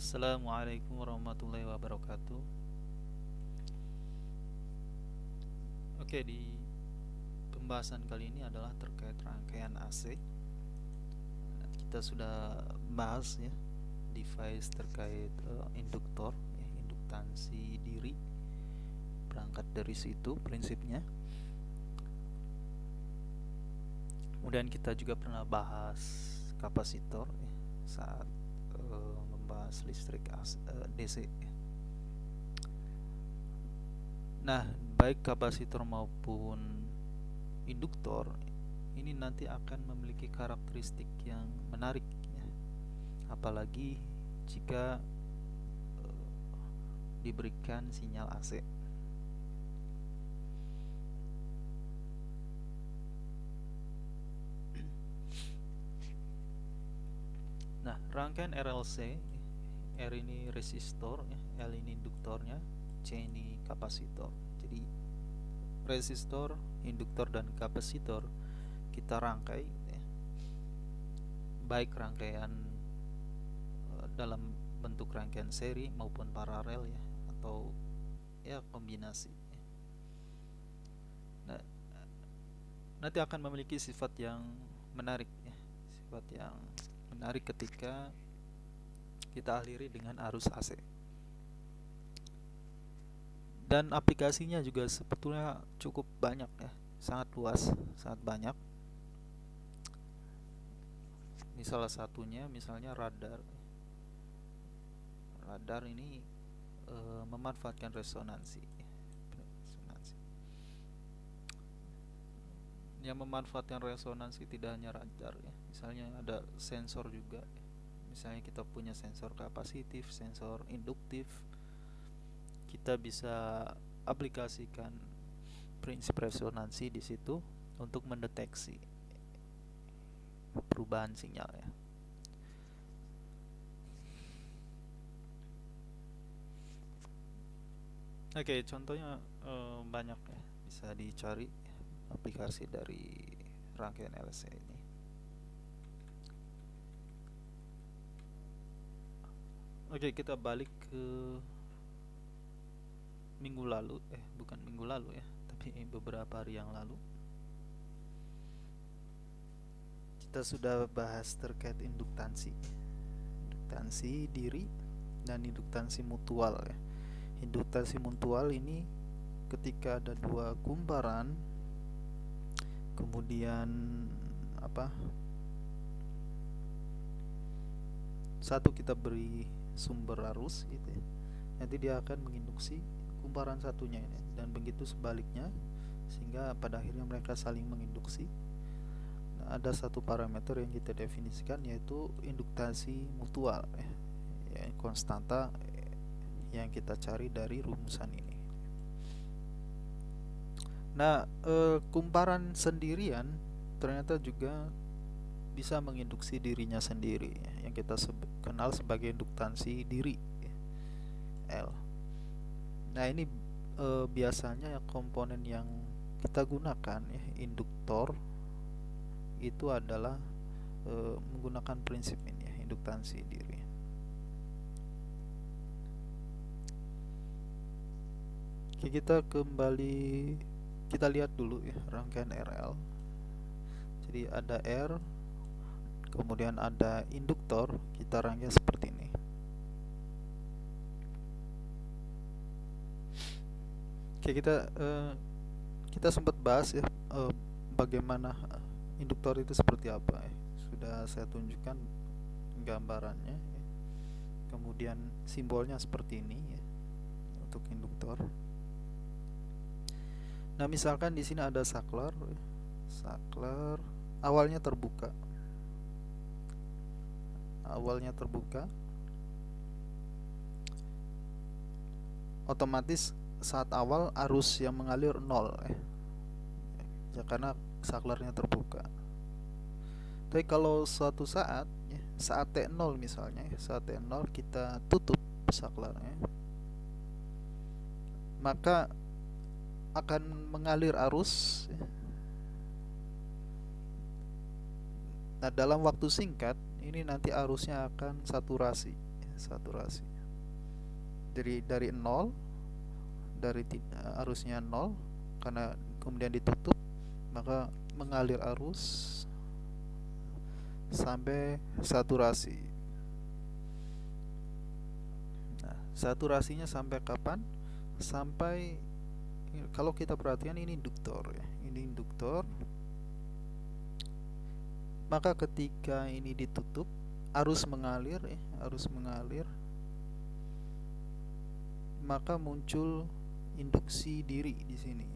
Assalamualaikum warahmatullahi wabarakatuh. Oke, di pembahasan kali ini adalah terkait rangkaian AC. Kita sudah bahas ya device terkait induktor, ya, induktansi diri. Berangkat dari situ prinsipnya. Kemudian kita juga pernah bahas kapasitor ya, saat membahas listrik DC. Nah, baik kapasitor maupun induktor ini nanti akan memiliki karakteristik yang menarik ya. Apalagi jika diberikan sinyal AC. Nah, rangkaian RLC, R ini resistor ya, L ini induktornya, C ini kapasitor. Jadi resistor, induktor dan kapasitor kita rangkai ya, baik rangkaian dalam bentuk rangkaian seri maupun paralel ya, atau ya kombinasi ya. Nah, nanti akan memiliki sifat yang menarik ya, sifat yang menarik ketika kita aliri dengan arus AC. Dan aplikasinya juga sebetulnya cukup banyak ya, sangat luas, sangat banyak. Ini salah satunya misalnya radar. Radar ini memanfaatkan resonansi. Yang memanfaatkan resonansi tidak hanya radar ya, misalnya ada sensor juga ya. Misalnya kita punya sensor kapasitif, sensor induktif, kita bisa aplikasikan prinsip resonansi di situ untuk mendeteksi perubahan sinyal ya. Oke, contohnya banyak ya, bisa dicari aplikasi dari rangkaian LC ini. Oke, kita balik ke minggu lalu, bukan minggu lalu ya, tapi beberapa hari yang lalu. Kita sudah bahas terkait induktansi diri dan induktansi mutual ya. Induktansi mutual ini ketika ada dua kumparan, kemudian satu kita beri sumber arus gitu ya, nanti dia akan menginduksi kumparan satunya ini, dan begitu sebaliknya, sehingga pada akhirnya mereka saling menginduksi. Nah, ada satu parameter yang kita definisikan yaitu induktasi mutual ya, konstanta yang kita cari dari rumusan ini. Nah, kumparan sendirian ternyata juga bisa menginduksi dirinya sendiri ya, yang kita kenal sebagai induktansi diri ya, L. Nah, ini biasanya komponen yang kita gunakan ya, induktor itu adalah menggunakan prinsip ini ya, induktansi diri. Oke, kita lihat dulu ya rangkaian RL. Jadi ada R, kemudian ada induktor, kita rangkai seperti ini. Oke, kita sempat bahas ya bagaimana induktor itu seperti apa ya. Sudah saya tunjukkan gambarannya ya. Kemudian simbolnya seperti ini ya untuk induktor. Nah, misalkan di sini ada saklar ya. Saklar awalnya terbuka. Otomatis saat awal arus yang mengalir 0 ya, karena saklarnya terbuka. Tapi kalau suatu saat ya, saat T0 misalnya ya, saat T0 kita tutup saklarnya, maka akan mengalir arus ya. Nah, dalam waktu singkat ini nanti arusnya akan saturasi saturasi. Jadi dari nol, arusnya nol, karena kemudian ditutup, maka mengalir arus sampai saturasi. Nah, saturasinya sampai kapan? Sampai, kalau kita perhatikan ini induktor ya. Ini induktor. Maka ketika ini ditutup, arus mengalir ya, arus mengalir, maka muncul induksi diri di sini.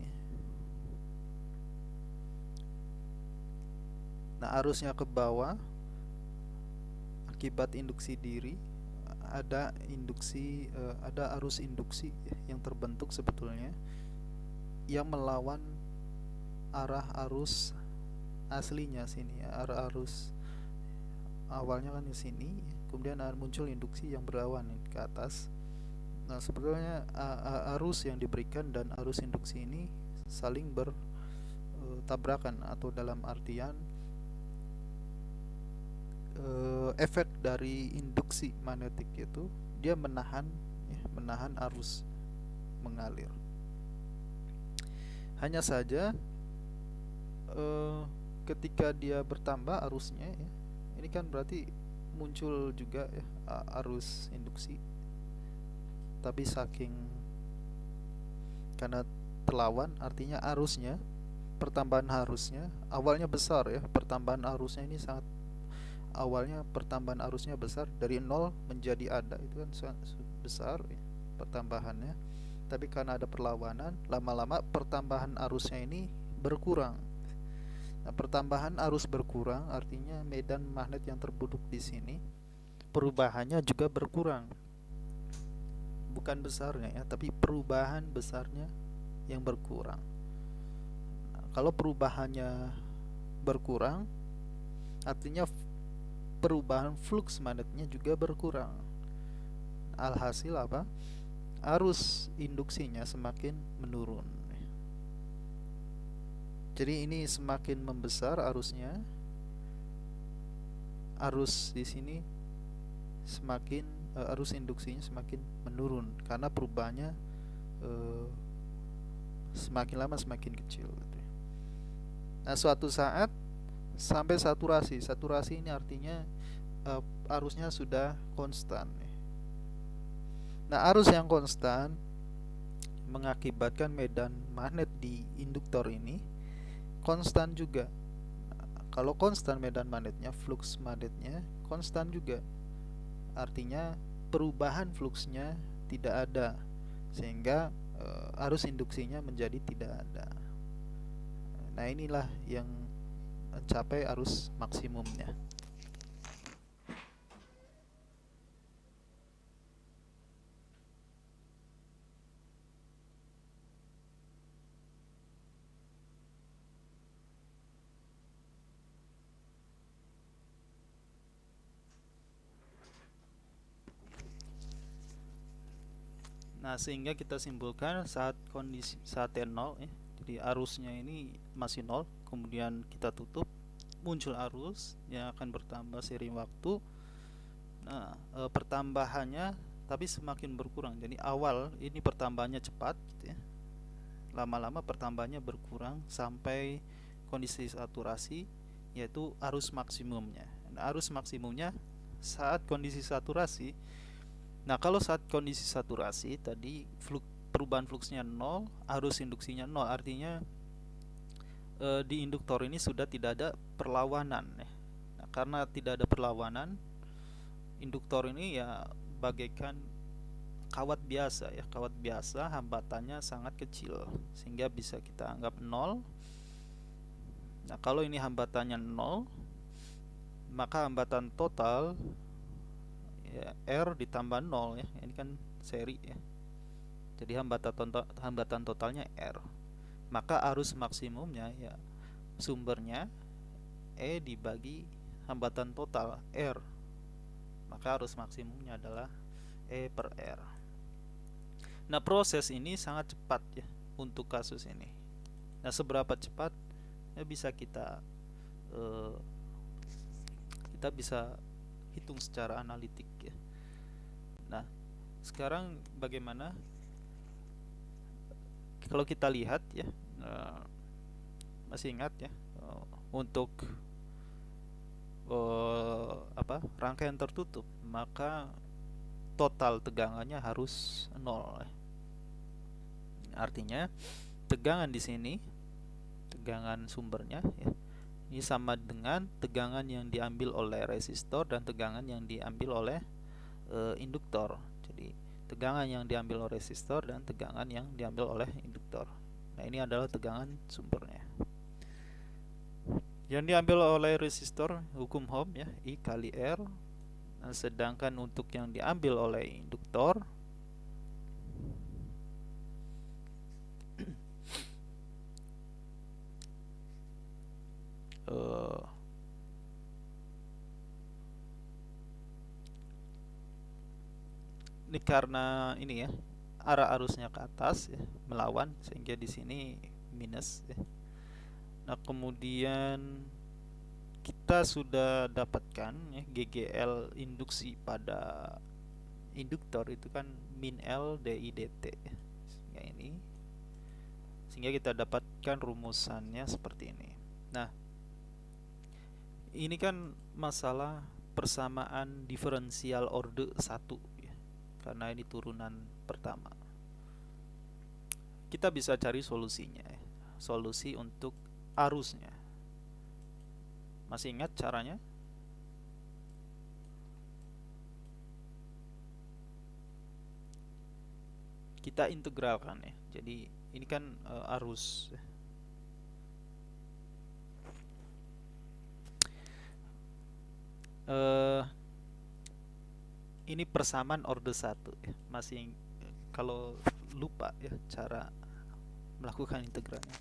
Nah, arusnya ke bawah akibat induksi diri, ada arus induksi yang terbentuk sebetulnya yang melawan arah arus aslinya sini ya. Arah arus awalnya kan di sini, kemudian muncul induksi yang berawan ke atas. Nah, sebetulnya arus yang diberikan dan arus induksi ini saling bertabrakan, atau dalam artian efek dari induksi magnetik itu dia menahan arus mengalir. Hanya saja ketika dia bertambah arusnya ya, ini kan berarti muncul juga ya arus induksi, tapi karena terlawan, artinya arusnya, pertambahan arusnya awalnya besar ya, pertambahan arusnya ini sangat, awalnya pertambahan arusnya besar, dari nol menjadi ada, itu kan sangat besar ya, pertambahannya. Tapi karena ada perlawanan, lama-lama pertambahan arusnya ini berkurang. Nah, pertambahan arus berkurang artinya medan magnet yang terbentuk di sini perubahannya juga berkurang. Bukan besarnya ya, tapi perubahan besarnya yang berkurang. Nah, kalau perubahannya berkurang, artinya perubahan flux magnetnya juga berkurang. Alhasil apa? Arus induksinya semakin menurun. Jadi ini semakin membesar arusnya, arus di sini semakin arus induksinya semakin menurun karena perubahannya semakin lama semakin kecil. Nah, suatu saat sampai saturasi. Saturasi ini artinya arusnya sudah konstan. Nah, arus yang konstan mengakibatkan medan magnet di induktor ini konstan juga. Kalau konstan medan magnetnya, flux magnetnya konstan juga. Artinya perubahan fluxnya tidak ada, sehingga arus induksinya menjadi tidak ada. Nah, inilah yang mencapai arus maksimumnya. Nah, sehingga kita simpulkan saat T0 ya, jadi arusnya ini masih 0, kemudian kita tutup, muncul arus yang akan bertambah seiring waktu. Nah, pertambahannya tapi semakin berkurang. Jadi awal ini pertambahannya cepat gitu ya. Lama-lama pertambahannya berkurang sampai kondisi saturasi, yaitu arus maksimumnya. Nah, arus maksimumnya saat kondisi saturasi. Nah, kalau saat kondisi saturasi tadi perubahan fluxnya 0, arus induksinya 0, artinya di induktor ini sudah tidak ada perlawanan ya. Nah, karena tidak ada perlawanan, induktor ini ya bagaikan kawat biasa ya, kawat biasa, hambatannya sangat kecil sehingga bisa kita anggap 0. Nah, kalau ini hambatannya 0, maka hambatan total ya, R ditambah 0 ya, ini kan seri ya, jadi hambatan totalnya R. Maka arus maksimumnya ya sumbernya E dibagi hambatan total R, maka arus maksimumnya adalah E per R. Nah, proses ini sangat cepat ya untuk kasus ini. Nah, seberapa cepat ya bisa kita bisa hitung secara analitik ya. Sekarang bagaimana kalau kita lihat ya, eh, masih ingat ya, untuk rangkaian tertutup, maka total tegangannya harus nol. Artinya tegangan di sini, tegangan sumbernya ya, ini sama dengan tegangan yang diambil oleh resistor dan tegangan yang diambil oleh induktor. Jadi tegangan yang diambil oleh resistor dan tegangan yang diambil oleh induktor. Nah, ini adalah tegangan sumbernya. Yang diambil oleh resistor hukum Ohm ya, I kali R. Nah, sedangkan untuk yang diambil oleh induktor ini karena ini ya, arah arusnya ke atas ya, melawan, sehingga di sini minus ya. Nah, kemudian kita sudah dapatkan ya, GGL induksi pada induktor itu kan min L dI dt ya. Sehingga kita dapatkan rumusannya seperti ini. Nah, ini kan masalah persamaan diferensial orde 1 ya, karena ini turunan pertama. Kita bisa cari solusinya ya. Solusi untuk arusnya. Masih ingat caranya? Kita integralkan ya. Jadi ini kan arus ya. Ini persamaan orde 1 ya. Masih kalau lupa ya cara melakukan integralnya,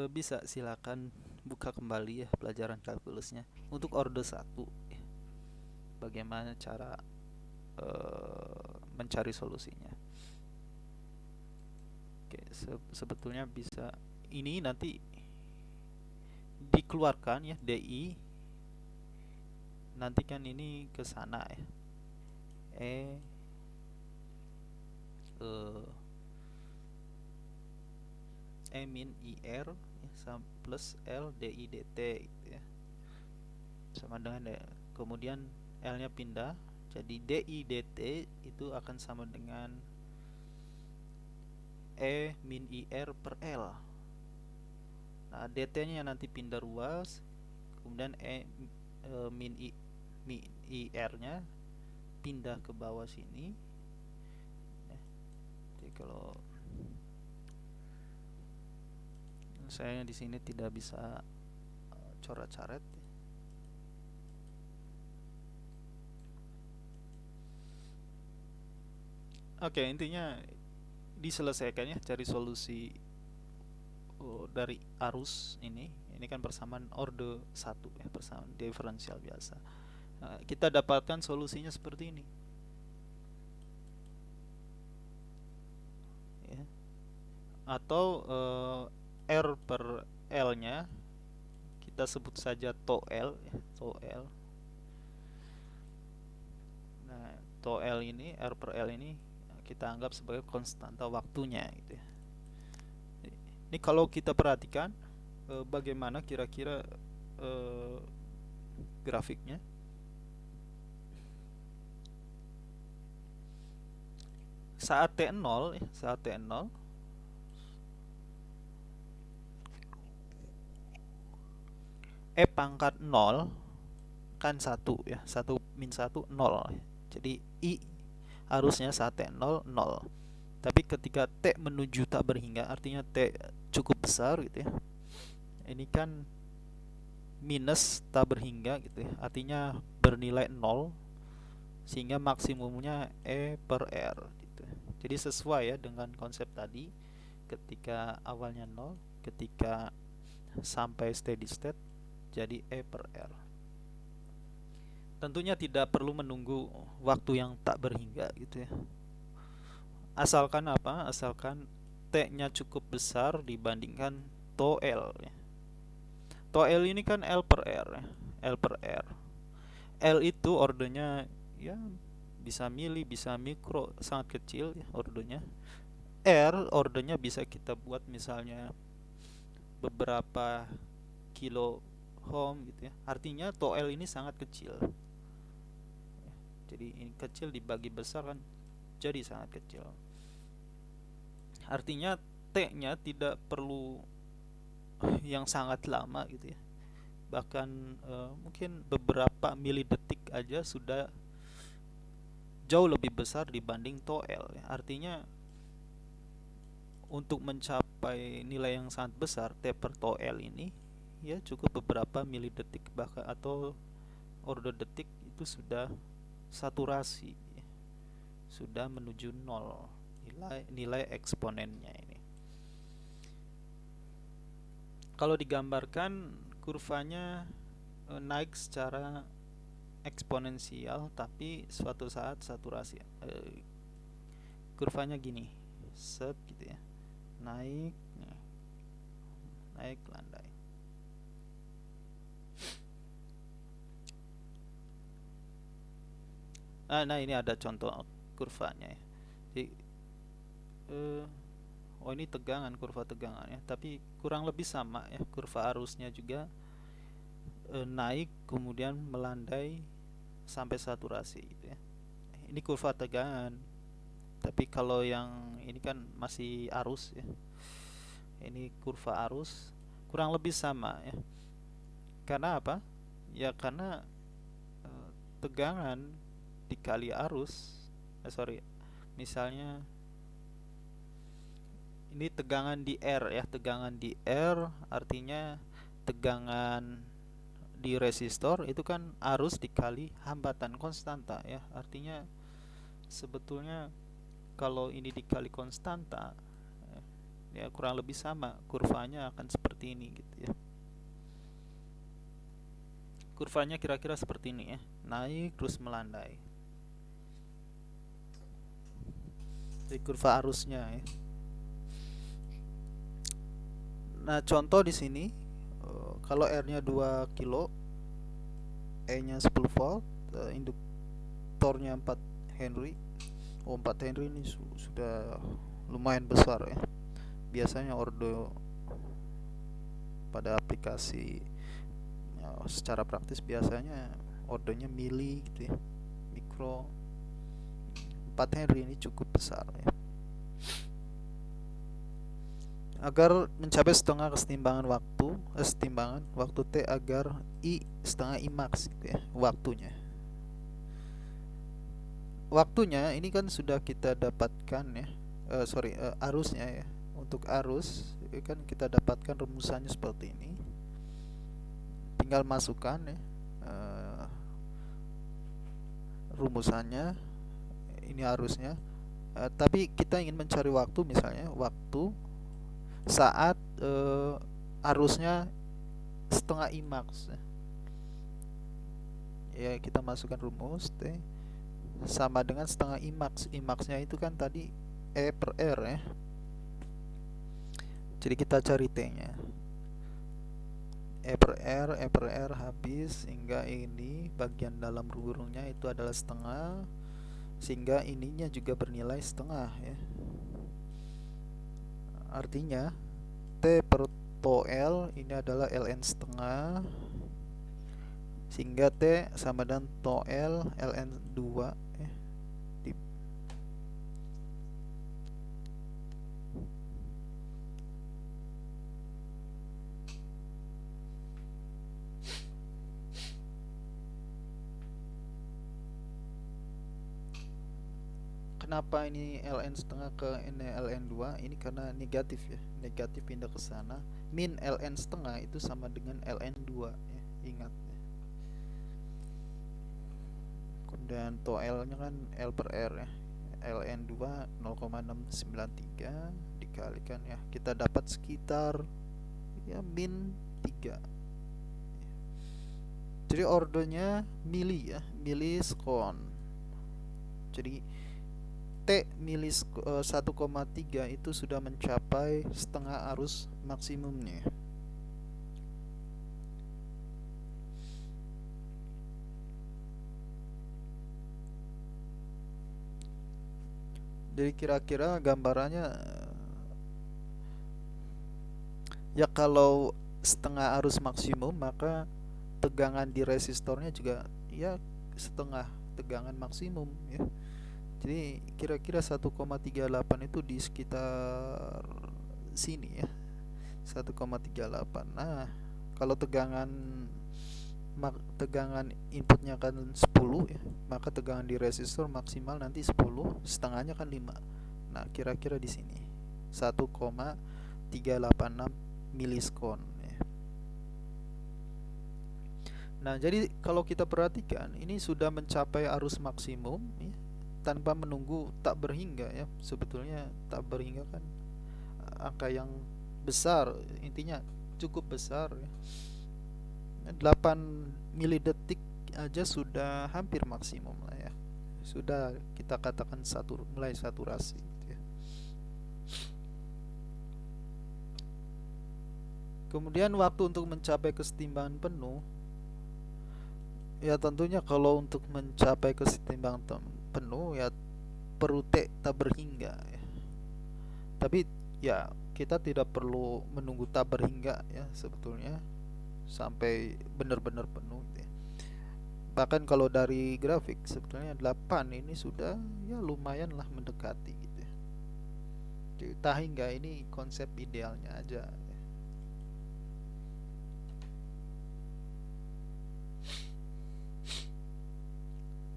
bisa silakan buka kembali ya pelajaran kalkulusnya untuk orde 1 ya. Bagaimana cara mencari solusinya. Oke, sebetulnya bisa ini nanti dikeluarkan ya, DI nanti kan ini ke sana ya, E min IR ya, sama plus L DI dt gitu ya, sama dengan kemudian L nya pindah, jadi DI dt itu akan sama dengan E min IR per L. Nah, dt nya nanti pindah ruas, kemudian min IR nya pindah ke bawah sini. Jadi kalau saya di sini tidak bisa coret-coret. Oke, intinya diselesaikan ya, cari solusi dari arus ini. Ini kan persamaan orde 1 ya, persamaan diferensial biasa. Kita dapatkan solusinya seperti ini ya. Atau R per L nya kita sebut saja tau L ya, tau L. Nah, tau L ini, R per L ini kita anggap sebagai konstanta waktunya gitu ya. Ini kalau kita perhatikan bagaimana kira-kira grafiknya. Saat T0 ya, saat T0 E pangkat 0 kan 1 ya, 1 min 1 0 ya. Jadi I harusnya saat T0 0. Tapi ketika T menuju tak berhingga, artinya T cukup besar gitu ya, ini kan minus tak berhingga gitu ya, artinya bernilai 0, sehingga maksimumnya E per R gitu. Jadi sesuai ya dengan konsep tadi, ketika awalnya 0, ketika sampai steady state jadi E per R. Tentunya tidak perlu menunggu waktu yang tak berhingga gitu ya. Asalkan apa? Asalkan T-nya cukup besar dibandingkan tau L ya. Tau L ini kan L per R ya. L per R. L itu ordenya ya bisa mili, bisa mikro, sangat kecil ya ordernya. Ordernya bisa kita buat misalnya beberapa kilo ohm gitu ya. Artinya toel ini sangat kecil. Jadi ini kecil dibagi besar kan jadi sangat kecil. Artinya T-nya tidak perlu yang sangat lama gitu ya. Bahkan mungkin beberapa milidetik aja sudah jauh lebih besar dibanding toel ya. Artinya untuk mencapai nilai yang sangat besar T per toel ini ya cukup beberapa milidetik bahkan atau order detik itu sudah saturasi ya. Sudah menuju nol nilai eksponennya ini. Kalau digambarkan kurvanya naik secara eksponensial tapi suatu saat saturasi. Kurvanya gini, set gitu ya, naik landai. Nah ini ada contoh kurvanya ya. Jadi, oh ini tegangan, kurva tegangan ya, tapi kurang lebih sama ya, kurva arusnya juga naik kemudian melandai sampai saturasi gitu ya. Ini kurva tegangan, tapi kalau yang ini kan masih arus ya. Ini kurva arus kurang lebih sama ya. Karena apa? Ya karena tegangan dikali arus. Misalnya ini tegangan di R ya, tegangan di R artinya tegangan di resistor itu kan arus dikali hambatan konstanta ya. Artinya sebetulnya kalau ini dikali konstanta ya kurang lebih sama, kurvanya akan seperti ini gitu ya. Kurvanya kira-kira seperti ini ya, naik terus melandai. Jadi kurva arusnya ya. Nah, contoh di sini kalau R-nya 2 kilo, E-nya 10 volt, induktornya 4 Henry. 4 Henry ini sudah lumayan besar ya. Biasanya ordo pada aplikasi ya, secara praktis biasanya ordonya mili gitu ya, mikro. 4 Henry ini cukup besar ya. Agar mencapai setengah kesetimbangan waktu T agar I setengah I max gitu ya, waktunya ini kan sudah kita dapatkan ya, arusnya ya. Untuk arus kan kita dapatkan rumusannya seperti ini, tinggal masukkan ya rumusannya, ini arusnya. Tapi kita ingin mencari waktu, misalnya waktu saat arusnya setengah I max ya, kita masukkan rumus T sama dengan setengah I max. I max-nya itu kan tadi E per R ya. Jadi kita cari T-nya. E per R habis sehingga ini bagian dalam kurungnya itu adalah setengah, sehingga ininya juga bernilai setengah ya. Artinya T per toel ini adalah ln setengah, sehingga T sama dengan toel ln 2 ya. Kenapa ini ln setengah ke ini ln 2? Ini karena negatif ya, negatif pindah ke sana. Min ln setengah itu sama dengan ln 2 ya, ingat ya. Dan toelnya kan L per R ya, ln 2 0,693 dikalikan ya, kita dapat sekitar ya min 3. Jadi ordernya mili ya, miliskon. Jadi T mili 1,3 itu sudah mencapai setengah arus maksimumnya. Jadi kira-kira gambarannya, ya kalau setengah arus maksimum maka tegangan di resistornya juga ya setengah tegangan maksimum ya. Jadi kira-kira 1,38 itu di sekitar sini ya, 1,38. Nah, kalau tegangan inputnya kan 10 ya, maka tegangan di resistor maksimal nanti 10, setengahnya kan 5. Nah, kira-kira di sini 1,386 miliskon ya. Nah, jadi kalau kita perhatikan ini sudah mencapai arus maksimum ya, tanpa menunggu tak berhingga ya. Sebetulnya tak berhingga kan angka yang besar, intinya cukup besar ya. 8 milidetik aja sudah hampir maksimum lah ya. Sudah kita katakan mulai saturasi gitu ya. Kemudian waktu untuk mencapai kesetimbangan penuh, ya tentunya kalau untuk mencapai kesetimbangan penuh ya perlu T tak berhingga ya. Tapi ya kita tidak perlu menunggu tak berhingga ya sebetulnya sampai benar-benar penuh gitu ya. Bahkan kalau dari grafik sebetulnya 8 ini sudah ya lumayan lah mendekati gitu ya. Jadi tak hingga ini konsep idealnya aja ya.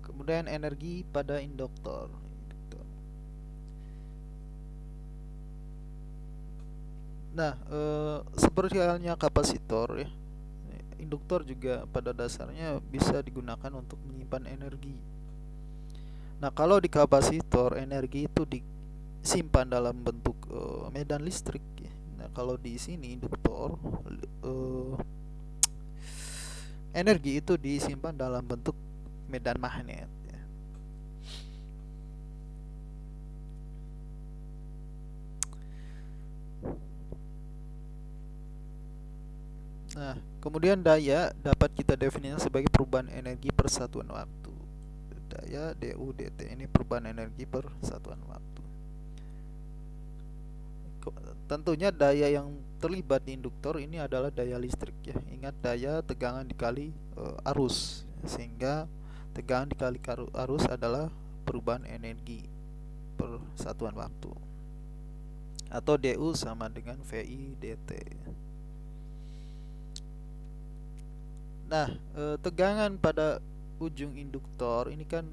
Kemudian energi pada induktor. Nah, seperti halnya kapasitor ya, induktor juga pada dasarnya bisa digunakan untuk menyimpan energi. Nah, kalau di kapasitor energi itu disimpan dalam bentuk medan listrik ya. Nah, kalau di sini induktor energi itu disimpan dalam bentuk medan magnet ya. Nah, kemudian daya dapat kita definisikan sebagai perubahan energi per satuan waktu. Daya du dt ini perubahan energi per satuan waktu. Tentunya daya yang terlibat di induktor ini adalah daya listrik ya. Ingat, daya tegangan dikali arus, sehingga tegangan dikali arus adalah perubahan energi per satuan waktu, atau du sama dengan vi dt. Nah, tegangan pada ujung induktor ini kan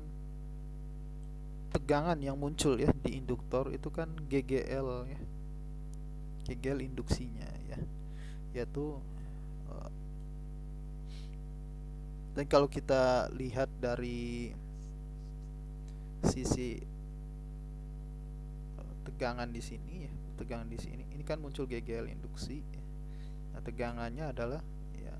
tegangan yang muncul ya di induktor itu kan GGL ya. GGL induksinya ya, yaitu dan kalau kita lihat dari sisi tegangan di sini ya, tegangan di sini ini kan muncul GGL induksi ya. Nah, tegangannya adalah ya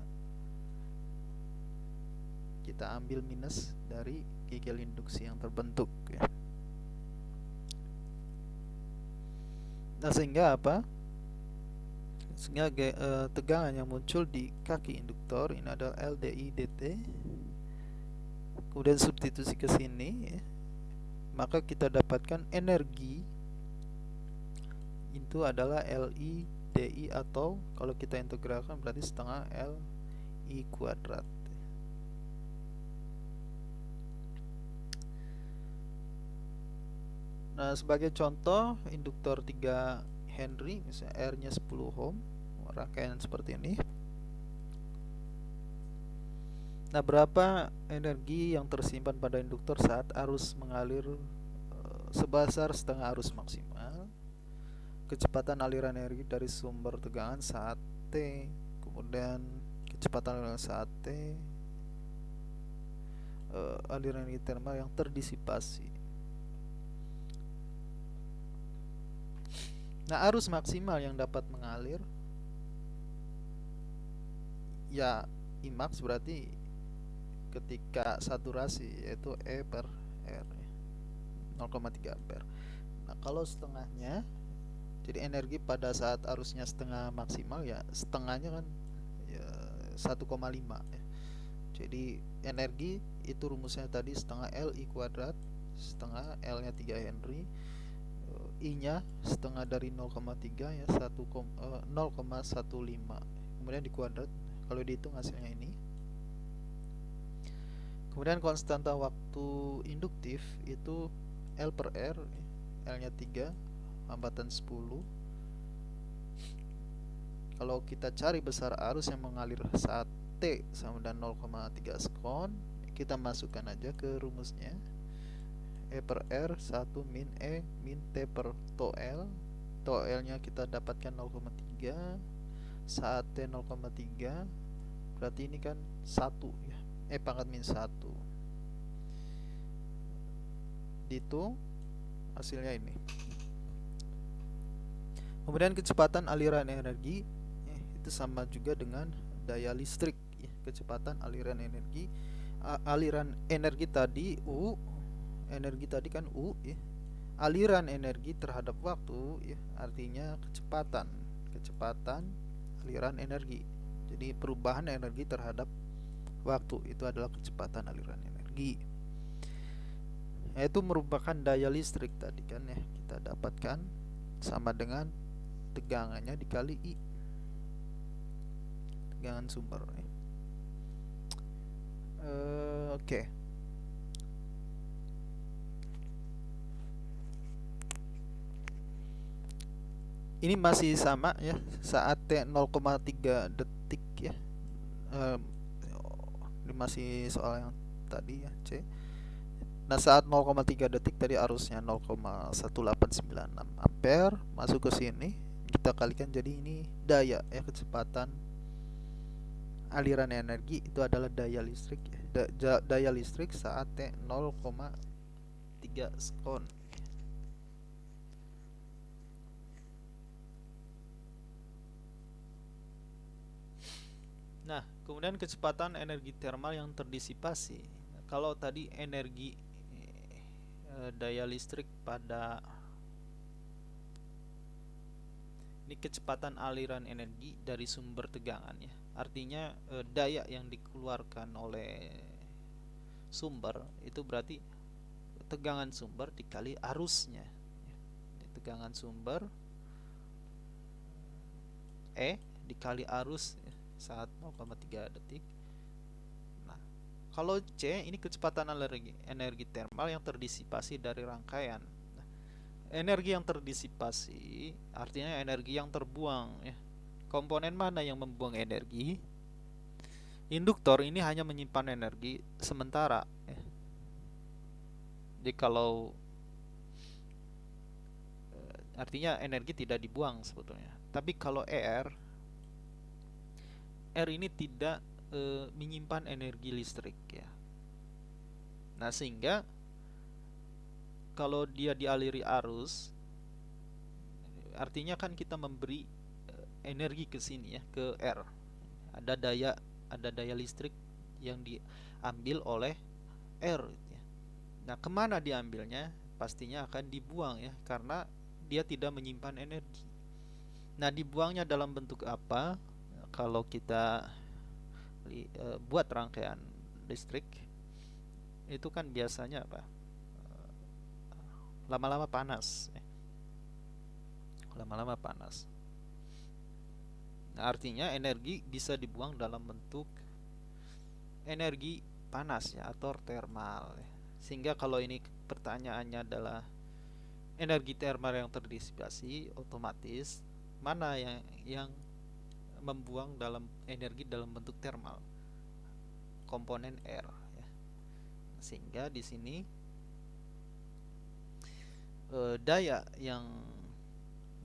kita ambil minus dari GGL induksi yang terbentuk ya. Nah, sehingga apa? Sehingga tegangan yang muncul di kaki induktor ini adalah LDI dt. Kemudian substitusi ke sini ya, maka kita dapatkan energi itu adalah LI DI, atau kalau kita integralkan berarti setengah LI kuadrat. Nah, sebagai contoh induktor 3 Henry misalnya R-nya 10 ohm, rangkaian seperti ini. Nah, berapa energi yang tersimpan pada induktor saat arus mengalir sebesar setengah arus maksimal? Kecepatan aliran energi dari sumber tegangan saat T, kemudian kecepatan aliran saat T, aliran energi termal yang terdisipasi. Nah, arus maksimal yang dapat mengalir ya Imax berarti ketika saturasi, yaitu E per R 0,3 ampere. Nah, kalau setengahnya, jadi energi pada saat arusnya setengah maksimal ya setengahnya kan ya 1,5 ya. Jadi energi itu rumusnya tadi setengah LI kuadrat, setengah L nya 3 Henry I-nya setengah dari 0,3 ya 0,15, kemudian dikuadrat, kalau dihitung hasilnya ini. Kemudian konstanta waktu induktif itu L per R, L nya 3, hambatan 10. Kalau kita cari besar arus yang mengalir saat T sama dengan 0,3 sekon, kita masukkan aja ke rumusnya. E per R 1 min E min T per tau L. Tau L nya kita dapatkan 0,3, saat T 0,3, berarti ini kan 1 ya, E pangkat min 1. Dihitung hasilnya ini. Kemudian kecepatan aliran energi itu sama juga dengan daya listrik ya. Kecepatan aliran energi, aliran energi tadi U, energi tadi kan U ya. Aliran energi terhadap waktu ya, artinya kecepatan aliran energi. Jadi perubahan energi terhadap waktu itu adalah kecepatan aliran energi. Itu merupakan daya listrik tadi kan ya, kita dapatkan sama dengan tegangannya dikali I, tegangan sumber ya. Oke. Ini masih sama ya, saat T 0,3 detik ya. Ini masih soal yang tadi ya, C. Nah, saat 0,3 detik tadi arusnya 0,1896 ampere masuk ke sini, kita kalikan jadi ini daya ya, kecepatan aliran energi itu adalah daya listrik ya. Daya listrik saat T 0,3 sekon. Nah, kemudian kecepatan energi termal yang terdisipasi. Kalau tadi energi daya listrik pada ini kecepatan aliran energi dari sumber tegangan ya. Artinya daya yang dikeluarkan oleh sumber itu berarti tegangan sumber dikali arusnya. Tegangan sumber E dikali arus ya, saat 0,3 detik. Nah, kalau C ini kecepatan energi termal yang terdisipasi dari rangkaian. Nah, energi yang terdisipasi artinya energi yang terbuang ya. Komponen mana yang membuang energi? Induktor ini hanya menyimpan energi sementara ya. Jadi kalau artinya energi tidak dibuang sebetulnya. Tapi kalau R ini tidak menyimpan energi listrik ya. Nah, sehingga kalau dia dialiri arus, artinya kan kita memberi energi ke sini ya, ke R. Ada daya listrik yang diambil oleh R ya. Nah, kemana diambilnya? Pastinya akan dibuang ya, karena dia tidak menyimpan energi. Nah, dibuangnya dalam bentuk apa? Kalau kita buat rangkaian listrik itu kan biasanya apa? Lama-lama panas. Lama-lama panas. Nah, artinya energi bisa dibuang dalam bentuk energi panas ya, atau termal ya. Sehingga kalau ini pertanyaannya adalah energi termal yang terdisipasi, otomatis mana yang membuang dalam energi dalam bentuk termal? Komponen R ya. Sehingga di sini daya yang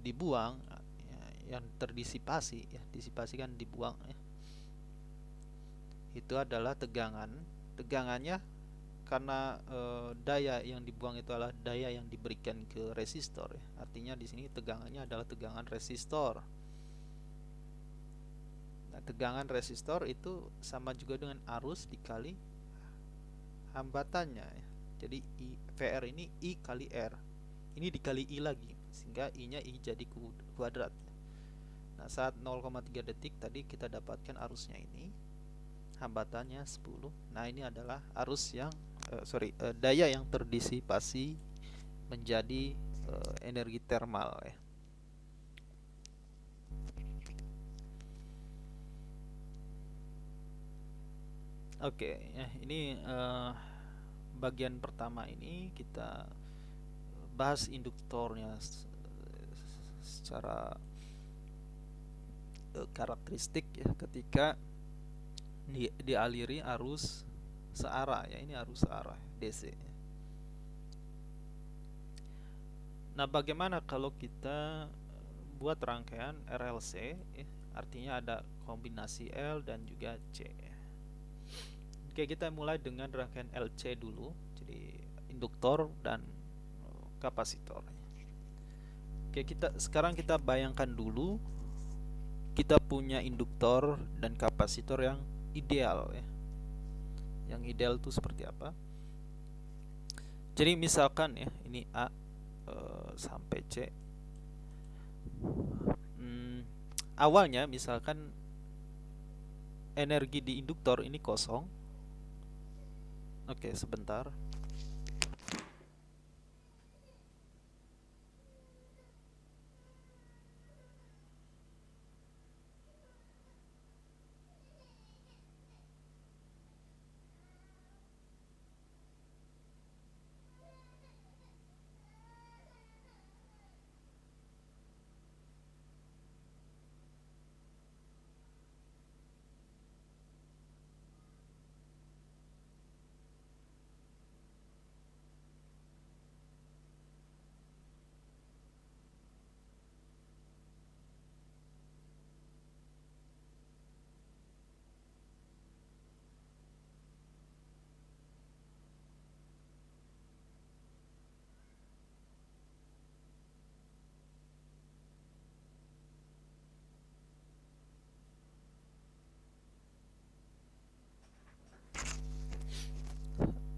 dibuang ya, yang terdisipasi ya, disipasi kan dibuang ya, itu adalah tegangannya karena daya yang dibuang itu adalah daya yang diberikan ke resistor ya. Artinya di sini tegangannya adalah tegangan resistor. Nah, tegangan resistor itu sama juga dengan arus dikali hambatannya ya. Jadi VR ini I kali R, ini dikali I lagi, sehingga I nya I jadi kuadrat. Nah, saat 0,3 detik tadi kita dapatkan arusnya ini, hambatannya 10. Nah, ini adalah arus yang daya yang terdisipasi menjadi energi termal ya. Oke, ya ini bagian pertama ini kita bahas induktornya secara karakteristik ya, ketika dialiri arus searah ya, ini arus searah DC. Nah, bagaimana kalau kita buat rangkaian RLC ya, artinya ada kombinasi L dan juga C. Oke, kita mulai dengan rangkaian LC dulu, jadi induktor dan kapasitor. Oke, sekarang kita bayangkan dulu kita punya induktor dan kapasitor yang ideal ya. Yang ideal itu seperti apa? Jadi misalkan ya, ini A sampai C. Awalnya misalkan energi di induktor ini kosong. Oke, sebentar.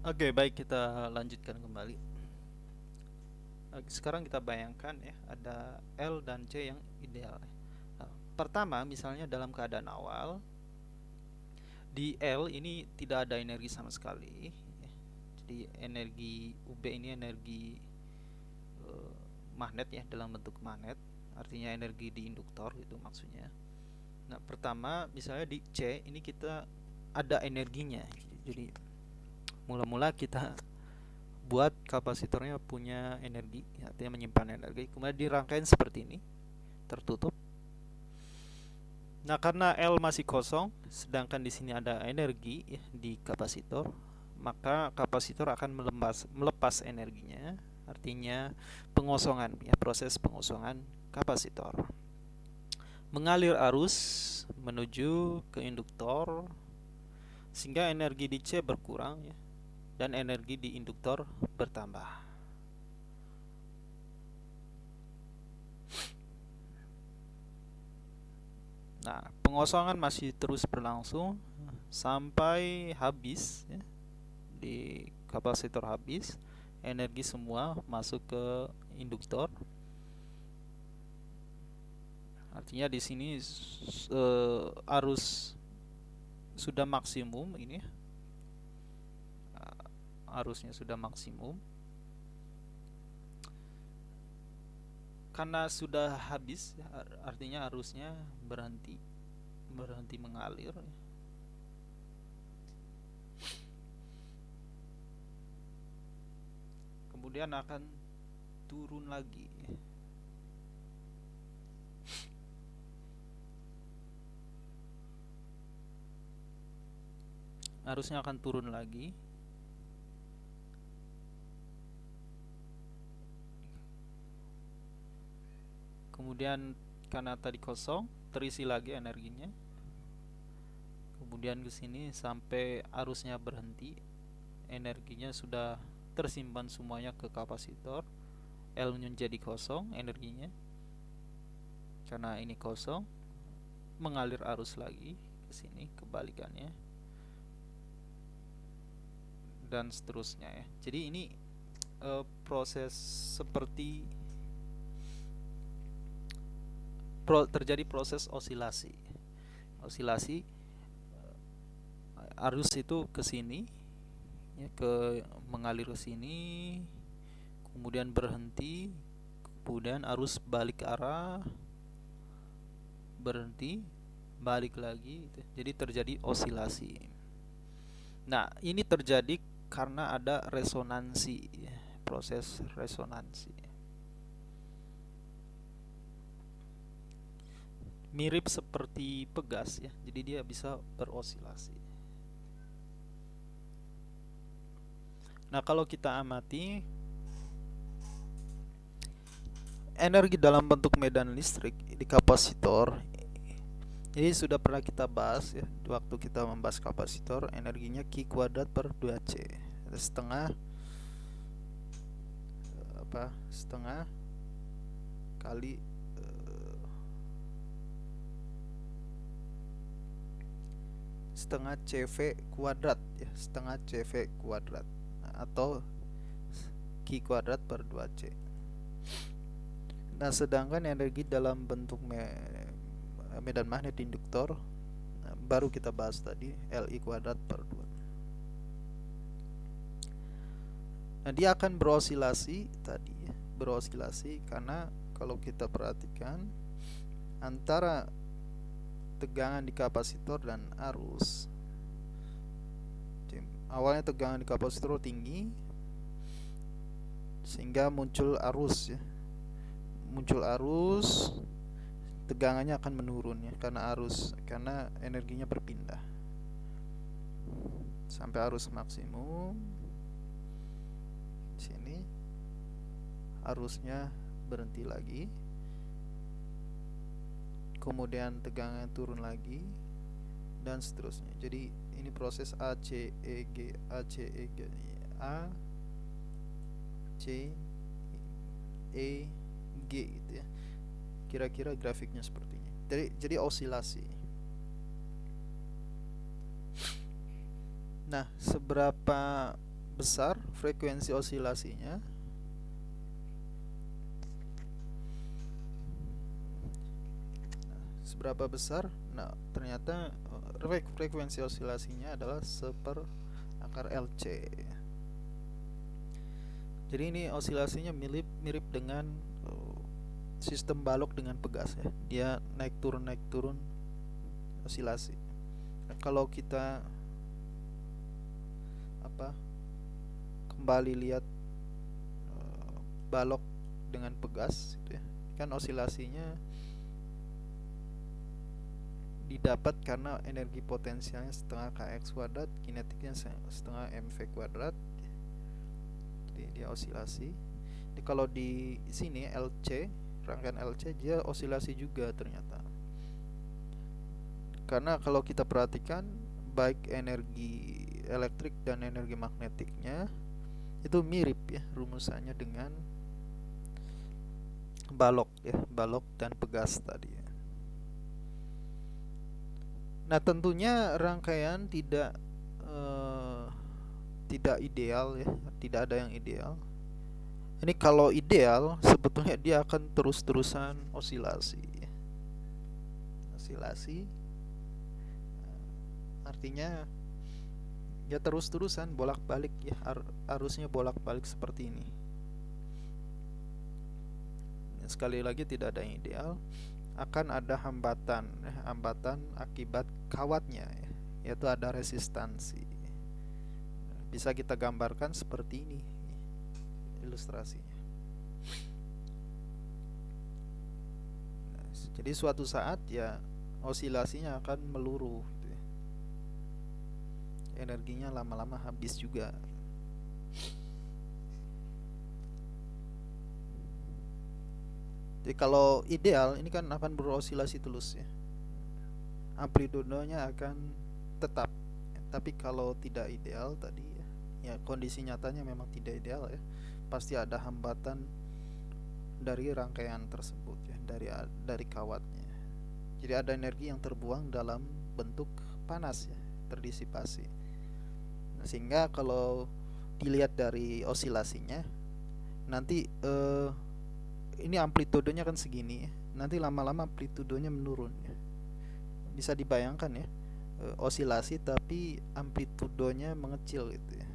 Oke, baik, kita lanjutkan kembali. Sekarang kita bayangkan ya, ada L dan C yang ideal. Nah, pertama, misalnya dalam keadaan awal di L ini tidak ada energi sama sekali. Jadi energi UB ini energi magnet ya, dalam bentuk magnet, artinya energi di induktor itu maksudnya. Nah, pertama misalnya di C ini kita ada energinya. Jadi mula-mula kita buat kapasitornya punya energi, artinya menyimpan energi, kemudian dirangkain seperti ini, tertutup. Nah, karena L masih kosong, sedangkan di sini ada energi ya, di kapasitor, maka kapasitor akan melepas energinya, artinya pengosongan ya, proses pengosongan kapasitor. Mengalir arus menuju ke induktor sehingga energi di C berkurang ya, dan energi di induktor bertambah. Nah, pengosongan masih terus berlangsung sampai habis ya. Di kapasitor habis, energi semua masuk ke induktor. Artinya di sini arus sudah maksimum ini. Arusnya sudah maksimum. Karena sudah habis, artinya arusnya berhenti mengalir. Kemudian akan turun lagi. Arusnya akan turun lagi. Kemudian karena tadi kosong, terisi lagi energinya. Kemudian ke sini sampai arusnya berhenti. Energinya sudah tersimpan semuanya ke kapasitor. L-nya jadi kosong energinya. Karena ini kosong, mengalir arus lagi ke sini, kebalikannya. Dan seterusnya ya. Jadi ini proses seperti terjadi proses osilasi. Arus itu ke sini ya, mengalir ke sini, kemudian berhenti, kemudian arus balik arah, berhenti, balik lagi gitu. Jadi terjadi osilasi. Nah, ini terjadi karena ada resonansi, proses resonansi. Mirip seperti pegas ya, jadi dia bisa berosilasi. Nah, kalau kita amati energi dalam bentuk medan listrik di kapasitor, ini sudah pernah kita bahas ya waktu kita membahas kapasitor, energinya Q kuadrat per 2C, setengah setengah kali setengah CV kuadrat ya, setengah CV kuadrat, atau Q kuadrat per 2C. Nah, sedangkan energi dalam bentuk medan magnet induktor, baru kita bahas tadi, Li kuadrat per 2. Nah, dia akan berosilasi tadi ya, berosilasi karena kalau kita perhatikan antara tegangan di kapasitor dan arus, awalnya tegangan di kapasitor tinggi sehingga muncul arus ya, muncul arus, tegangannya akan menurun ya, karena energinya berpindah sampai arus maksimum. Sini arusnya berhenti lagi, kemudian tegangan turun lagi, dan seterusnya. Jadi ini proses A C E G A C E G A C E G gitu ya. Kira-kira grafiknya seperti ini. Jadi osilasi. Nah, seberapa besar frekuensi osilasinya? Seberapa besar? Nah, ternyata frekuensi osilasinya adalah 1/LC. Jadi ini osilasinya mirip dengan sistem balok dengan pegas ya. Dia naik turun osilasi. Nah, kalau kita kembali lihat balok dengan pegas gitu ya, kan osilasinya didapat karena energi potensialnya setengah Kx kuadrat, kinetiknya setengah mv kuadrat. Jadi dia osilasi. Jadi kalau di sini LC, rangkaian LC, dia osilasi juga ternyata. Karena kalau kita perhatikan baik energi elektrik dan energi magnetiknya itu mirip ya rumusannya dengan balok ya, balok dan pegas tadi ya. Nah, tentunya rangkaian tidak ideal ya, tidak ada yang ideal. Ini kalau ideal sebetulnya dia akan terus-terusan osilasi. Osilasi artinya ya terus-terusan bolak-balik ya, arusnya bolak-balik seperti ini. Sekali lagi tidak ada yang ideal, akan ada hambatan akibat kawatnya ya, yaitu ada resistansi. Bisa kita gambarkan seperti ini ilustrasinya. Jadi suatu saat ya osilasinya akan meluruh gitu ya. Energinya lama-lama habis juga. Jadi kalau ideal ini kan akan berosilasi terus ya, amplitudenya akan tetap. Tapi kalau tidak ideal tadi ya kondisi nyatanya memang tidak ideal ya, pasti ada hambatan dari rangkaian tersebut ya, dari kawatnya. Jadi ada energi yang terbuang dalam bentuk panas ya, terdisipasi. Nah, sehingga kalau dilihat dari osilasinya nanti ini amplitudenya kan segini ya, nanti lama-lama amplitudenya menurun ya. Bisa dibayangkan ya, osilasi tapi amplitudenya mengecil gitu ya.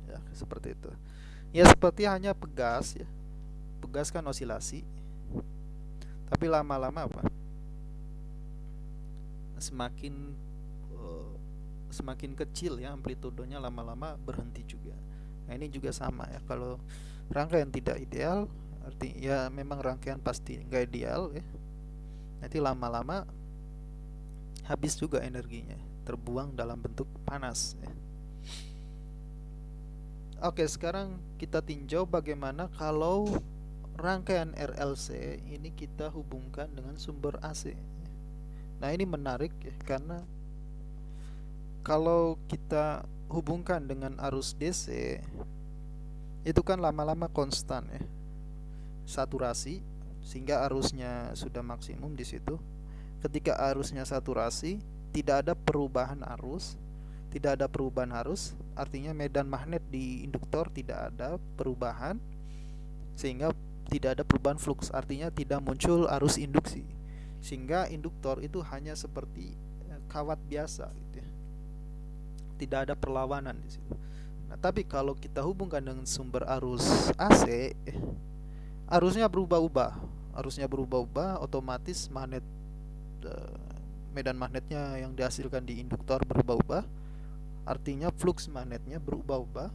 Ya seperti itu. Ya seperti hanya pegas ya. tugaskan osilasi, tapi lama-lama apa? Semakin semakin kecil ya amplitudenya, lama-lama berhenti juga. Nah ini juga sama ya, kalau rangkaian tidak ideal arti ya memang rangkaian pasti nggak ideal ya, nanti lama-lama habis juga energinya, terbuang dalam bentuk panas ya. Oke, sekarang kita tinjau bagaimana kalau rangkaian RLC ini kita hubungkan dengan sumber AC. Nah ini menarik ya, karena kalau kita hubungkan dengan arus DC itu kan lama-lama konstan ya, saturasi, sehingga arusnya sudah maksimum di situ. Ketika arusnya saturasi, tidak ada perubahan arus, artinya medan magnet di induktor tidak ada perubahan, sehingga tidak ada perubahan flux, artinya tidak muncul arus induksi, sehingga induktor itu hanya seperti kawat biasa gitu ya. Tidak ada perlawanan di situ. Nah, tapi kalau kita hubungkan dengan sumber arus AC, arusnya berubah-ubah, otomatis medan magnetnya yang dihasilkan di induktor berubah-ubah, artinya flux magnetnya berubah-ubah,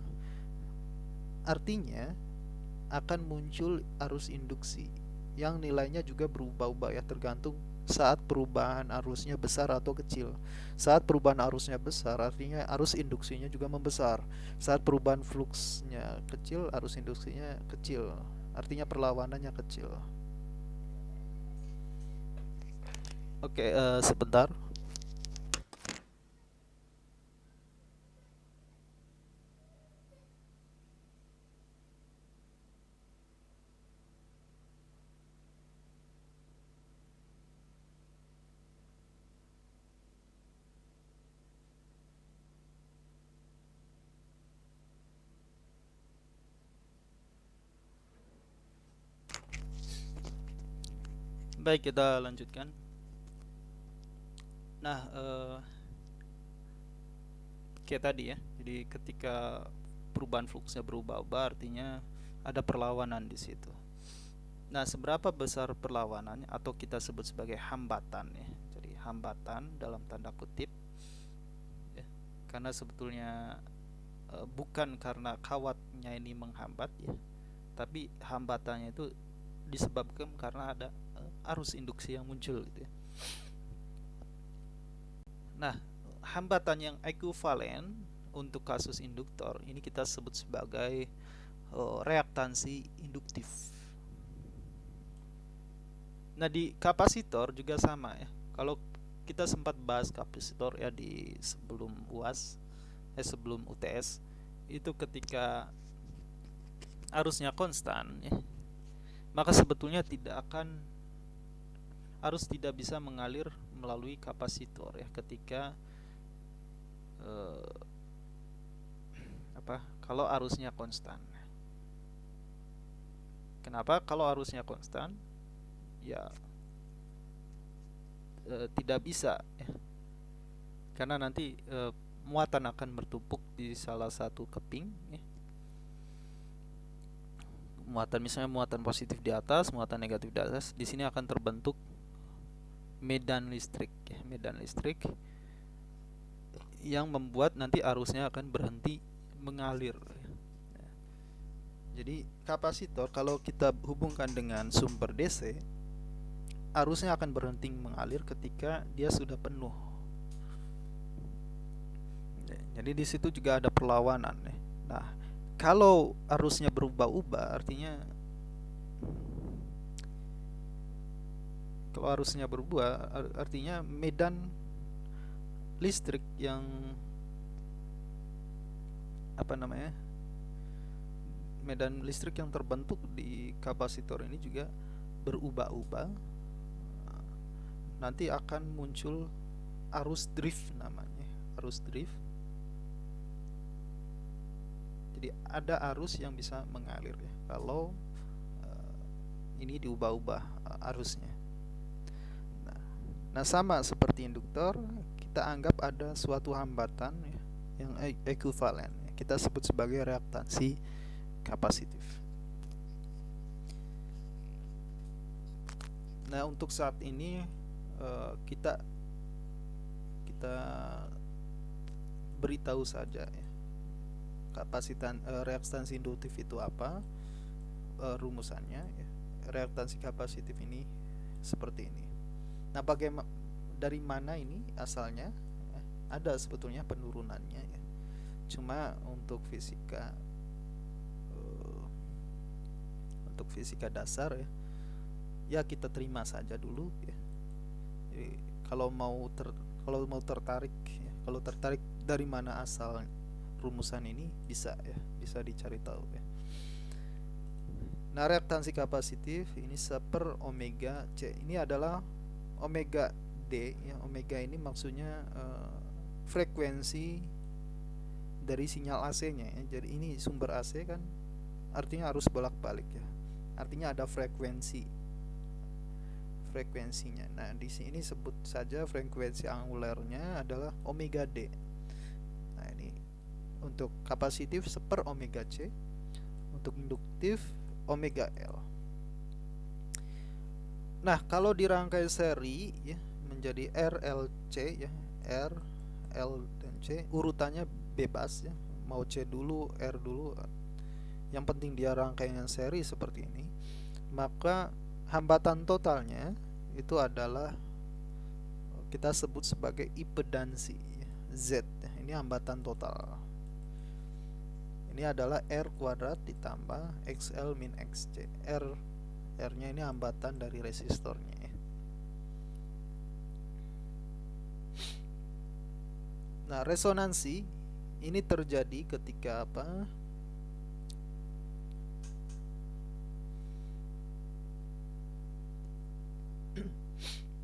artinya akan muncul arus induksi yang nilainya juga berubah-ubah ya, tergantung saat perubahan arusnya besar atau kecil. Saat perubahan arusnya besar, artinya arus induksinya juga membesar. Saat perubahan fluxnya kecil, arus induksinya kecil, artinya perlawanannya kecil. Oke, sebentar. Baik, kita lanjutkan. Nah, kayak tadi ya, jadi ketika perubahan fluksnya berubah-ubah, artinya ada perlawanan di situ. Nah, seberapa besar perlawanannya atau kita sebut sebagai hambatan ya. Jadi hambatan dalam tanda kutip ya, karena sebetulnya bukan karena kawatnya ini menghambat ya, tapi hambatannya itu disebabkan karena ada arus induksi yang muncul gitu ya. Nah, hambatan yang ekuivalen untuk kasus induktor ini kita sebut sebagai reaktansi induktif. Nah, di kapasitor juga sama ya. Kalau kita sempat bahas kapasitor ya di sebelum UAS, sebelum UTS, itu ketika arusnya konstan ya, maka sebetulnya arus tidak bisa mengalir melalui kapasitor ya ketika kalau arusnya konstan. Kenapa? Kalau arusnya konstan ya tidak bisa ya, karena nanti muatan akan bertumpuk di salah satu keping ya. Misalnya muatan positif di atas, muatan negatif di atas, di sini akan terbentuk medan listrik ya, medan listrik yang membuat nanti arusnya akan berhenti mengalir. Jadi kapasitor kalau kita hubungkan dengan sumber DC, arusnya akan berhenti mengalir ketika dia sudah penuh. Jadi di situ juga ada perlawanan. Nah, kalau arusnya berubah-ubah, artinya kalau arusnya berubah, artinya medan listrik yang medan listrik yang terbentuk di kapasitor ini juga berubah-ubah. Nanti akan muncul arus drift namanya, arus drift. Jadi ada arus yang bisa mengalir ya kalau ini diubah-ubah arusnya. Nah, sama seperti induktor, kita anggap ada suatu hambatan ya, yang ekuivalen ya, kita sebut sebagai reaktansi kapasitif. Nah, untuk saat ini kita kita beritahu saja ya, reaktansi induktif itu apa, rumusannya ya. Reaktansi kapasitif ini seperti ini. Nah, dari mana ini asalnya? Ya, ada sebetulnya penurunannya ya. Cuma untuk fisika dasar ya, ya kita terima saja dulu ya. Jadi, kalau mau tertarik ya, kalau tertarik dari mana asal rumusan ini, bisa ya, bisa dicari tahu ya. Nah, reaktansi kapasitif ini seper omega C. Ini adalah omega D ya. Omega ini maksudnya frekuensi dari sinyal AC-nya ya. Jadi ini sumber AC kan, artinya harus bolak-balik ya. Artinya ada frekuensinya. Nah, di sini sebut saja frekuensi angulernya adalah omega D. Nah, ini untuk kapasitif seper omega C, untuk induktif omega L. Nah, kalau dirangkai seri ya menjadi RLC ya, R, L dan C, urutannya bebas ya. Mau C dulu, R dulu. Yang penting dia rangkaian seri seperti ini. Maka hambatan totalnya itu adalah kita sebut sebagai impedansi ya, Z. Ini hambatan total. Ini adalah R kuadrat ditambah XL min XC. R-nya ini hambatan dari resistornya ya. Nah, resonansi ini terjadi ketika apa?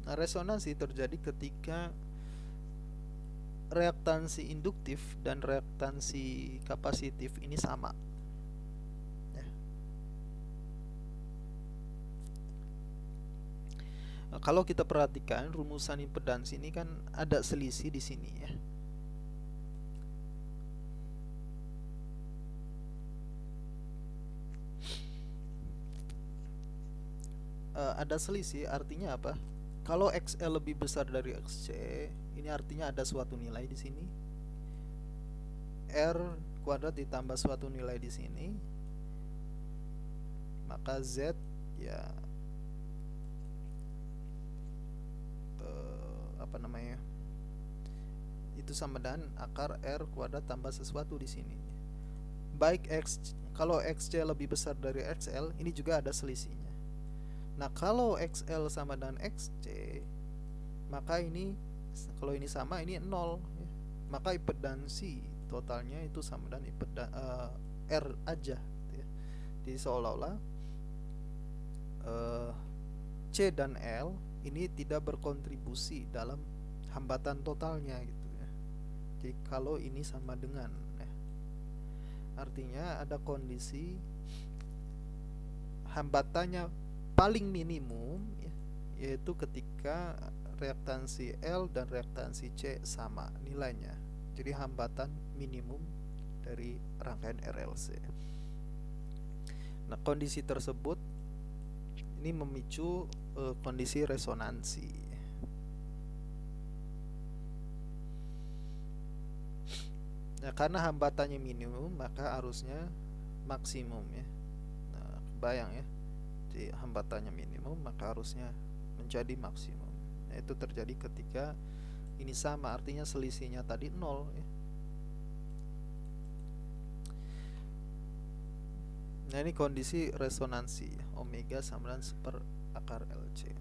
Nah, resonansi terjadi ketika reaktansi induktif dan reaktansi kapasitif ini sama ya. Nah, kalau kita perhatikan rumusan impedansi ini kan ada selisih di sini ya. Ada selisih artinya apa? Kalau XL lebih besar dari XC, ini artinya ada suatu nilai di sini. R kuadrat ditambah suatu nilai di sini, maka Z ya apa namanya? Itu sama dengan akar R kuadrat tambah sesuatu di sini. Baik kalau XC lebih besar dari XL, ini juga ada selisihnya. Nah, kalau XL sama dengan XC, maka ini kalau ini sama, ini 0 ya. Maka impedansi totalnya itu sama dengan R aja ya. Jadi seolah-olah C dan L ini tidak berkontribusi dalam hambatan totalnya gitu ya. Jadi kalau ini sama dengan ya, artinya ada kondisi hambatannya paling minimum ya, yaitu ketika reaktansi L dan reaktansi C sama nilainya. Jadi hambatan minimum dari rangkaian RLC. Nah, kondisi tersebut ini memicu kondisi resonansi. Nah, karena hambatannya minimum, maka arusnya maksimum ya. Nah, bayang ya. Jadi hambatannya minimum, maka arusnya menjadi maksimum. Nah, itu terjadi ketika ini sama, artinya selisihnya tadi 0 ya. Nah, ini kondisi resonansi ya. Omega sama dengan seper akar LC.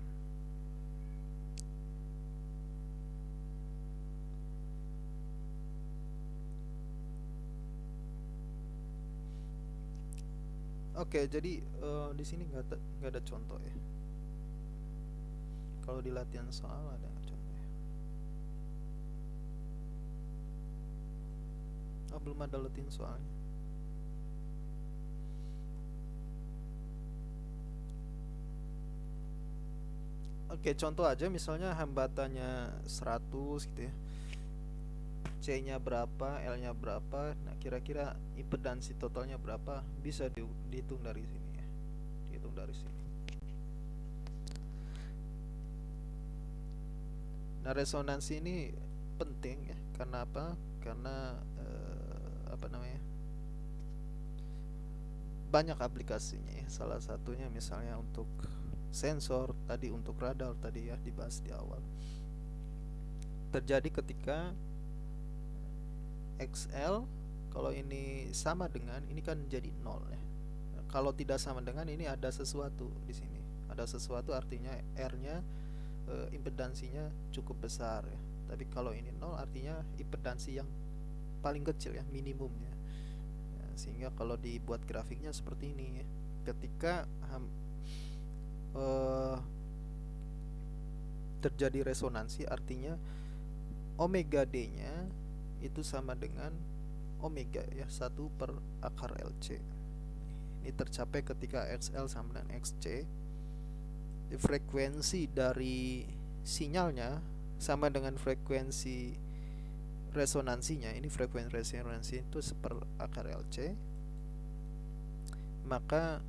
Oke, jadi di sini nggak ada contoh ya. Kalau di latihan soal ada contoh ya. Oh, belum ada latihan soalnya. Oke, contoh aja misalnya hambatannya 100 gitu ya. C-nya berapa, L-nya berapa. Nah, kira-kira impedansi totalnya berapa, bisa dihitung dari sini ya. Dihitung dari sini. Nah, resonansi ini penting ya. Karena apa? Karena apa namanya? Banyak aplikasinya ya. Salah satunya misalnya untuk sensor, tadi untuk radar tadi ya dibahas di awal. Terjadi ketika XL, kalau ini sama dengan ini kan jadi nol ya. Kalau tidak sama dengan ini ada sesuatu di sini. Ada sesuatu artinya R-nya impedansinya cukup besar ya. Tapi kalau ini nol artinya impedansi yang paling kecil ya, minimumnya. Ya, sehingga kalau dibuat grafiknya seperti ini ya. Ketika terjadi resonansi artinya omega D-nya itu sama dengan omega ya, 1/LC. Ini tercapai ketika XL sama dengan XC. Frekuensi dari sinyalnya sama dengan frekuensi resonansinya. Ini frekuensi resonansi itu 1/LC. Maka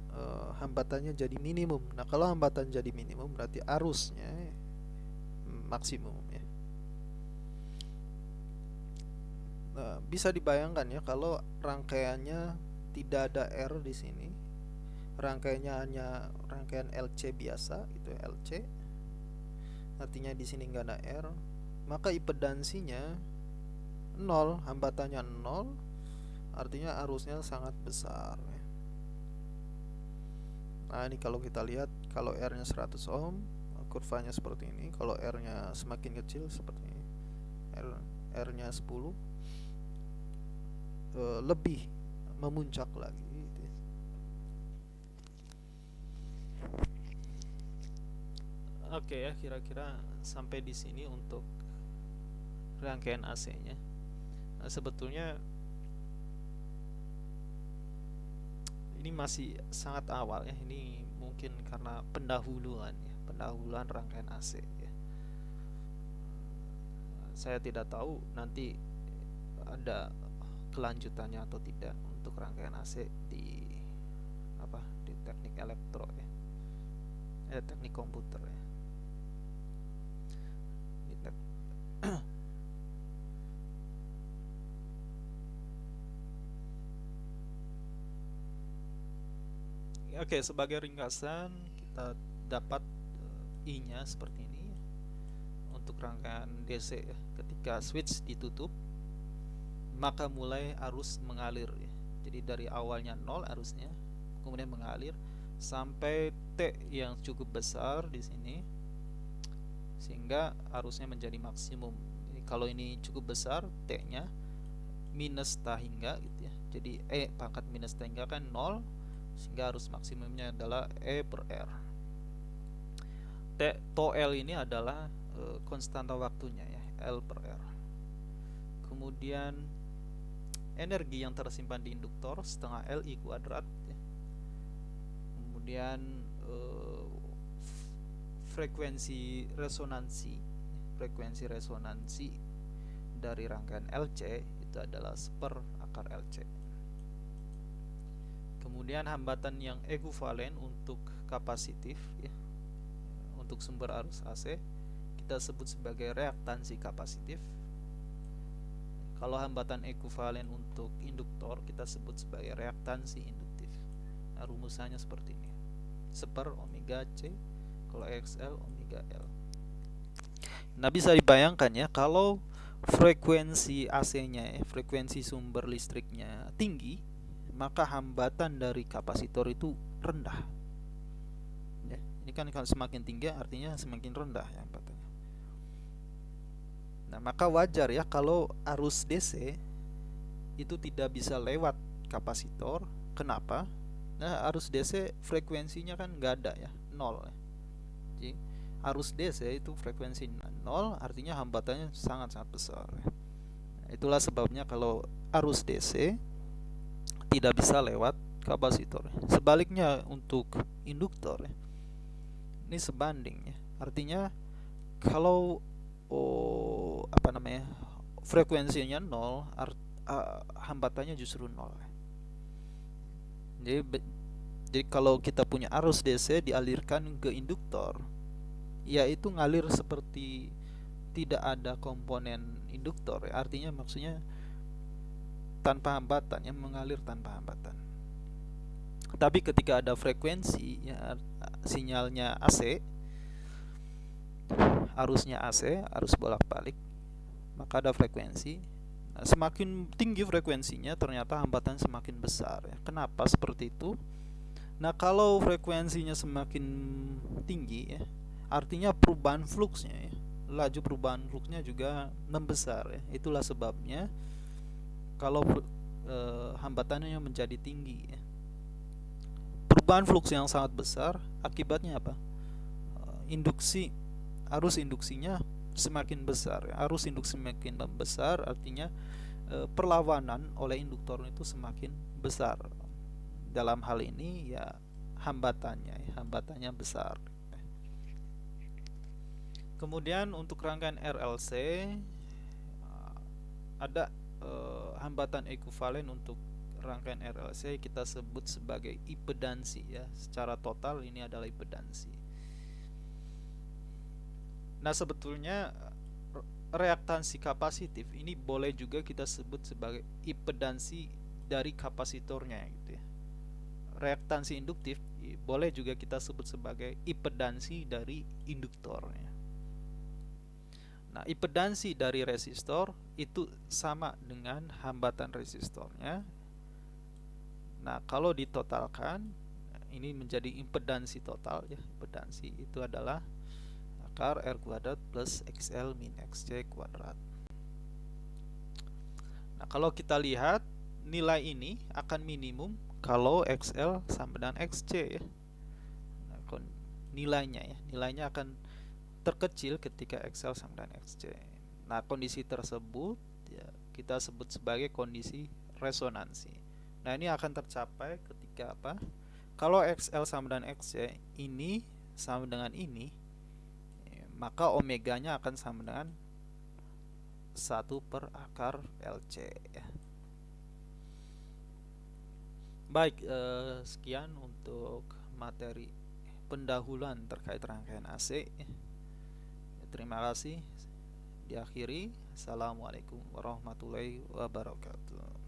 hambatannya jadi minimum. Nah, kalau hambatan jadi minimum berarti arusnya maksimum ya. Bisa dibayangkan ya kalau rangkaiannya tidak ada R di sini, rangkaiannya hanya rangkaian LC biasa, itu LC, artinya di sini nggak ada R, maka impedansinya 0, hambatannya 0, artinya arusnya sangat besar ya. Nah, ini kalau kita lihat, kalau R-nya 100 ohm, kurvanya seperti ini. Kalau R-nya semakin kecil seperti ini, R-nya 10, lebih memuncak lagi gitu ya. Oke ya, kira-kira sampai di sini untuk rangkaian AC-nya. Nah, sebetulnya ini masih sangat awal ya. Ini mungkin karena pendahuluan ya, pendahuluan rangkaian AC ya. Saya tidak tahu nanti ada kelanjutannya atau tidak untuk rangkaian AC di teknik elektro ya, teknik komputer ya. Oke, sebagai ringkasan kita dapat I-nya seperti ini untuk rangkaian DC ya. Ketika switch ditutup, maka mulai arus mengalir ya. Jadi dari awalnya 0 arusnya, kemudian mengalir sampai T yang cukup besar di sini, sehingga arusnya menjadi maksimum. Jadi kalau ini cukup besar, T-nya minus tahingga gitu ya. Jadi E pangkat minus tahingga kan 0, sehingga arus maksimumnya adalah E per R. Tau L ini adalah konstanta waktunya ya, L per R. Kemudian energi yang tersimpan di induktor setengah Li kuadrat ya. Kemudian frekuensi resonansi dari rangkaian LC itu adalah 1/LC. Kemudian hambatan yang ekuivalen untuk kapasitif ya, untuk sumber arus AC kita sebut sebagai reaktansi kapasitif. Kalau hambatan ekuivalen untuk induktor kita sebut sebagai reaktansi induktif. Nah, rumusannya seperti ini, 1/omega C, kalau XL omega L. Nah, bisa dibayangkan ya, kalau frekuensi AC-nya frekuensi sumber listriknya tinggi, maka hambatan dari kapasitor itu rendah ya. Ini kan kalau semakin tinggi artinya semakin rendah ya hambatannya. Nah, maka wajar ya kalau arus DC itu tidak bisa lewat kapasitor. Kenapa? Nah, arus DC frekuensinya kan nggak ada ya, 0 ya. Jadi arus DC itu frekuensi 0, artinya hambatannya sangat-sangat besar ya. Nah, itulah sebabnya kalau arus DC tidak bisa lewat kapasitor. Sebaliknya untuk induktor ya, ini sebanding ya. Artinya kalau frekuensinya 0, hambatannya justru 0. Jadi kalau kita punya arus DC dialirkan ke induktor, yaitu ngalir seperti tidak ada komponen induktor ya, artinya maksudnya tanpa hambatan, yang mengalir tanpa hambatan. Tapi ketika ada frekuensi ya, sinyalnya AC, arusnya AC, arus bolak-balik, maka ada frekuensi. Nah, semakin tinggi frekuensinya ternyata hambatan semakin besar ya. Kenapa seperti itu? Nah, kalau frekuensinya semakin tinggi ya, artinya perubahan fluksnya ya, laju perubahan fluksnya juga membesar ya. Itulah sebabnya kalau hambatannya menjadi tinggi ya, perubahan fluks yang sangat besar, akibatnya apa? Induksi, arus induksinya semakin besar ya. Arus induksi semakin besar artinya perlawanan oleh induktor itu semakin besar. Dalam hal ini ya hambatannya besar. Kemudian untuk rangkaian RLC ada hambatan ekuivalen untuk rangkaian RLC kita sebut sebagai impedansi ya. Secara total ini adalah impedansi. Nah, sebetulnya reaktansi kapasitif ini boleh juga kita sebut sebagai impedansi dari kapasitornya gitu ya. Reaktansi induktif boleh juga kita sebut sebagai impedansi dari induktornya. Nah, impedansi dari resistor itu sama dengan hambatan resistornya. Nah, kalau ditotalkan ini menjadi impedansi total ya. Impedansi itu adalah akar R kuadrat plus XL min XC kuadrat. Nah, kalau kita lihat nilai ini akan minimum kalau XL sama dengan XC ya. Nah, nilainya akan terkecil ketika XL sama dengan XC. Nah, kondisi tersebut ya, kita sebut sebagai kondisi resonansi. Nah, ini akan tercapai ketika apa? Kalau XL sama dengan XC ini sama dengan ini, maka omeganya akan sama dengan 1 per akar LC ya. Baik, sekian untuk materi pendahuluan terkait rangkaian AC. Terima kasih. Diakhiri. Assalamualaikum warahmatullahi wabarakatuh.